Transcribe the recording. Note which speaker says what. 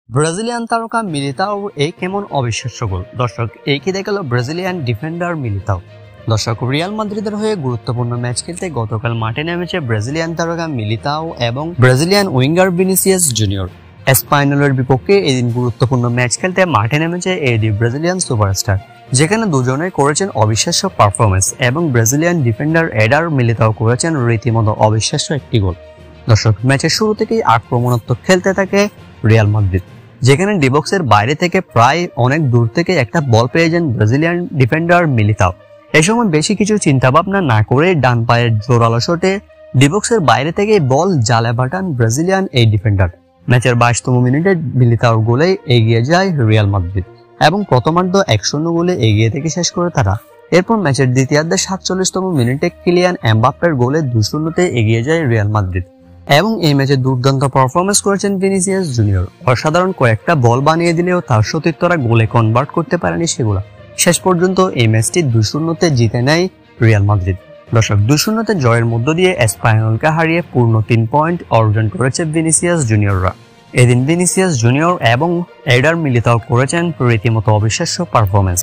Speaker 1: Brazilian তারকা Militao এই কেমন অবিশ্বাস্য গোল। দর্শক, এই কি দেখালো ব্রাজিলিয়ান ডিফেন্ডার মিলিতাও। দর্শক, রিয়াল মাদ্রিদের হয়ে গুরুত্বপূর্ণ ম্যাচ খেলতে গতকাল মাঠে নেমেছে ব্রাজিলিয়ান তারকা মিলিতাও এবং ব্রাজিলিয়ান উইঙ্গার ভিনিসিয়াস জুনিয়র। এসপানিওলের বিপক্ষে এদিন গুরুত্বপূর্ণ ম্যাচ খেলতে মাঠে নেমেছে এই দুই ব্রাজিলিয়ান সুপারস্টার, যেখানে দুজনে করেছেন অবিশ্বাস্য পারফরমেন্স এবং ব্রাজিলিয়ান ডিফেন্ডার এডার মিলিতাও করেছেন রীতিমতো অবিশ্বাস্য একটি গোল। দর্শক, ম্যাচের শুরু থেকেই আক্রমণাত্মক খেলতে থাকে রিয়াল মাদ্রিদ, যেখানে ডিবক্সের বাইরে থেকে প্রায় অনেক দূর থেকে একটা বল পেয়ে যান ব্রাজিলিয়ান ডিফেন্ডার মিলিতাও। এই সময় বেশি কিছু চিন্তা ভাবনা না করে ডান পায়ের জোরালো শটে ডিবক্সের বাইরে থেকে বল জালে পাঠান ব্রাজিলিয়ান এই ডিফেন্ডার। ম্যাচের 22তম মিনিটে মিলিতাওর গোলে এগিয়ে যায় রিয়াল মাদ্রিদ এবং প্রথমার্ধ 1-0 গোলে এগিয়ে থেকে শেষ করে তারা। এরপর ম্যাচের দ্বিতীয়ার্ধে 47তম মিনিটে কিলিয়ান এমবাপ্পের গোলে 2-0 এগিয়ে যায় রিয়াল মাদ্রিদ এবং এই ম্যাচে দুর্দান্ত পারফরমেন্স করেছেন ভিনিসিয়াস জুনিয়র। অসাধারণ কয়েকটা বল বানিয়ে দিলেও তার সতীর্থরা গোলে কনভার্ট করতে পারেনি সেগুলা। শেষ পর্যন্ত এই ম্যাচটি 2-0 জিতে নেয় রিয়াল মাদ্রিদ। দর্শক, 2-0 জয়ের মধ্য দিয়ে এসপানিওলকে হারিয়ে পূর্ণ 3 পয়েন্ট অর্জন করেছে ভিনিসিয়াস জুনিয়ররা। এদিন ভিনিসিয়াস জুনিয়র এবং এডার মিলিতাও করেছেন রীতিমতো অবিশ্বাস্য পারফরমেন্স।